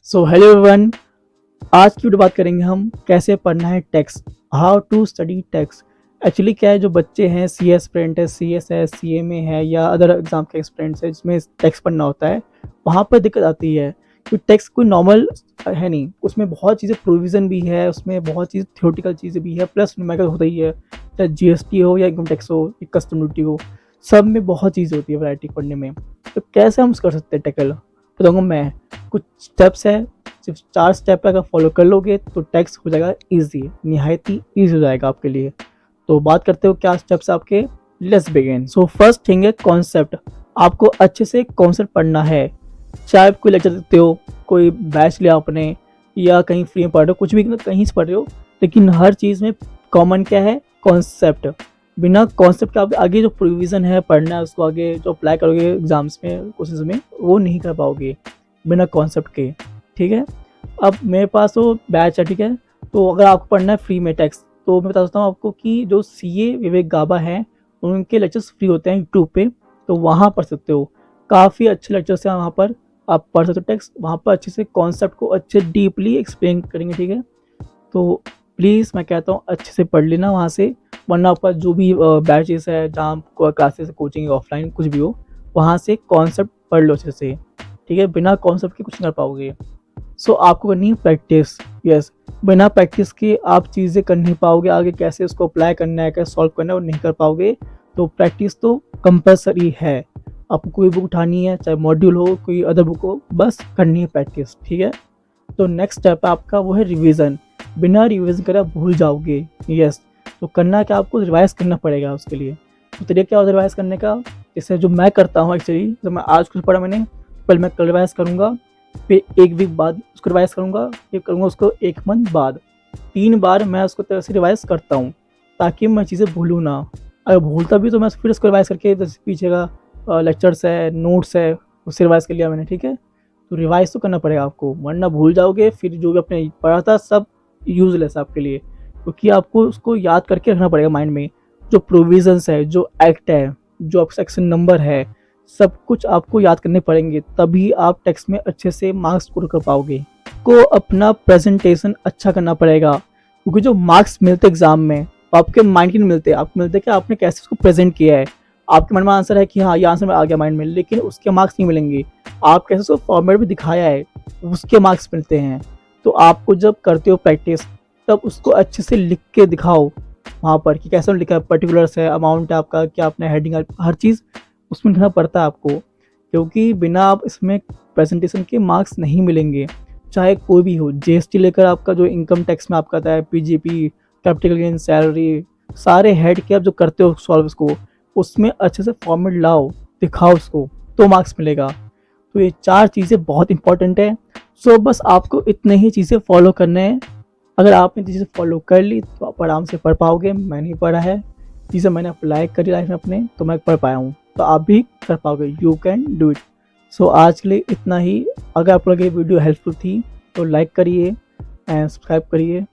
So hello everyone. आज की video बात करेंगे हम कैसे पढ़ना है text, how to study text. Actually क्या है, जो बच्चे हैं सी एस स्टूडेंट है, सी एस है, सी एम ए है या अदर एग्जाम के स्टूडेंट्स है जिसमें टेक्स्ट पढ़ना होता है, वहाँ पर दिक्कत आती है कि टेक्स्ट कोई नॉर्मल है नहीं, उसमें बहुत चीज़ें प्रोविज़न भी है, उसमें बहुत चीज़ थियोरटिकल चीज़ें भी है, प्लस न्यूमेरिकल होता ही है, चाहे जी एस टी हो या इनकम टैक्स हो या कस्टम ड्यूटी हो, सब में बहुत चीज़ होती है वैरायटी पढ़ने में। तो कैसे हम कर सकते हैं टैकल, बताऊँगा मैं। कुछ स्टेप्स है, सिर्फ 4 स्टेप अगर फॉलो कर लोगे तो टेक्स्ट हो जाएगा ईजी, निहायत ही ईजी हो जाएगा आपके लिए। तो बात करते हो क्या स्टेप्स आपके। Let's begin. So first thing है कॉन्सेप्ट। आपको अच्छे से कॉन्सेप्ट पढ़ना है, चाहे आप कोई लेक्चर देते हो, कोई बैच लिया आपने या कहीं फ्री में पढ़ रहे हो, कुछ भी कहीं से पढ़ रहे हो, लेकिन हर चीज़ में कॉमन क्या है, कॉन्सेप्ट। बिना कॉन्सेप्ट के आप आगे जो प्रोविज़न है पढ़ना है उसको आगे जो अप्लाई करोगे एग्जाम्स में कोर्सेज में वो नहीं कर पाओगे बिना कॉन्सेप्ट के। ठीक है, अब मेरे पास वो बैच है, ठीक है। तो अगर आपको पढ़ना है फ्री में टेक्स्ट, तो मैं बता सकता हूँ आपको कि जो सीए विवेक गाबा हैं उनके लेक्चर्स फ्री होते हैं यूट्यूब पे, तो वहाँ पढ़ सकते हो। काफ़ी अच्छे लेक्चर्स हैं वहाँ पर, आप पढ़ सकते हो टेक्स्ट, वहाँ पर अच्छे से कॉन्सेप्ट को अच्छे डीपली एक्सप्लेन करेंगे। ठीक है, तो प्लीज़ मैं कहता हूँ अच्छे से पढ़ लेना वहाँ से, वरना आपका जो भी बैचेस है जहाँ क्लासेस कोचिंग ऑफलाइन कुछ भी हो, वहाँ से कॉन्सेप्ट पढ़ लो अच्छे से। ठीक है, बिना कॉन्सेप्ट के कुछ नहीं कर पाओगे। सो आपको करनी है प्रैक्टिस। यस, बिना प्रैक्टिस के आप चीज़ें कर नहीं पाओगे, आगे कैसे उसको अप्लाई करना है, कैसे सॉल्व करना है वो नहीं कर पाओगे। तो प्रैक्टिस तो कंपलसरी है। आपको कोई बुक उठानी है, चाहे मॉड्यूल हो कोई अदर बुक हो, बस करनी है प्रैक्टिस। ठीक है, तो नेक्स्ट स्टेप आपका वो है रिवीजन। बिना रिवीजन करे आप भूल जाओगे। यस, तो करना क्या, आपको रिवाइज करना पड़ेगा उसके लिए। तो तरीका क्या होता है रिवाइज करने का, जैसे जो मैं करता हूँ एक्चुअली, जब मैं आज कुछ पढ़ा मैंने, पहले मैं कल रिवाइज करूँगा, फिर एक वीक बाद उसको रिवाइज करूँगा, फिर करूँगा उसको एक मंथ बाद। 3 बार मैं उसको तरह से रिवाइज करता हूँ ताकि मैं चीज़ें भूलूँ ना। अगर भूलता भी तो मैं फिर उसको रिवाइज करके, जैसे पीछे का लेक्चर्स है, नोट्स है, उससे रिवाइज कर लिया मैंने। ठीक है, तो रिवाइज तो करना पड़ेगा आपको, वरना भूल जाओगे, फिर जो भी आपने पढ़ा था सब यूजलेस है आपके लिए, क्योंकि आपको उसको याद करके रखना पड़ेगा माइंड में। जो प्रोविजंस है, जो एक्ट है, जो आप सेक्शन नंबर है, सब कुछ आपको याद करने पड़ेंगे, तभी आप टेक्स्ट में अच्छे से मार्क्स स्कोर कर पाओगे। को अपना प्रेजेंटेशन अच्छा करना पड़ेगा, क्योंकि जो मार्क्स मिलते एग्जाम में वो आपके माइंड के नहीं मिलते, आपको मिलते कि आपने कैसे उसको प्रेजेंट किया है। आपके मन में आंसर है कि हाँ ये आंसर में आ गया माइंड में, लेकिन उसके मार्क्स नहीं मिलेंगे। आप कैसे उसको फॉर्मेट में दिखाया है उसके मार्क्स मिलते हैं। तो आपको जब करते हो प्रैक्टिस, तब उसको अच्छे से लिख के दिखाओ वहाँ पर कि कैसे लिखा है, पर्टिकुलर्स है, अमाउंट है आपका, क्या आपने हेडिंग, हर चीज़ उसमें लिखना पड़ता है आपको, क्योंकि बिना आप इसमें प्रेजेंटेशन के मार्क्स नहीं मिलेंगे। चाहे कोई भी हो, जीएसटी लेकर आपका जो इनकम टैक्स में आपका आता है, पीजीपी, कैपिटल गेन, सैलरी, सारे हेड के आप जो करते हो सॉल्व उसको, उसमें अच्छे से फॉर्मेट लाओ, दिखाओ उसको, तो मार्क्स मिलेगा। तो ये 4 चीज़ें बहुत इंपॉर्टेंट है। सो बस आपको इतने ही चीज़ें फॉलो करने हैं। अगर आपने चीज़ें फॉलो कर ली तो आप आराम से पढ़ पाओगे। मैंने ही पढ़ा है, चीज़ें मैंने अप्लाई करी लाइफ में अपने, तो मैं पढ़ पाया हूँ, तो आप भी कर पाओगे। You can do it. So आज के लिए इतना ही। अगर आप लोग ये वीडियो हेल्पफुल थी तो लाइक करिए एंड सब्सक्राइब करिए।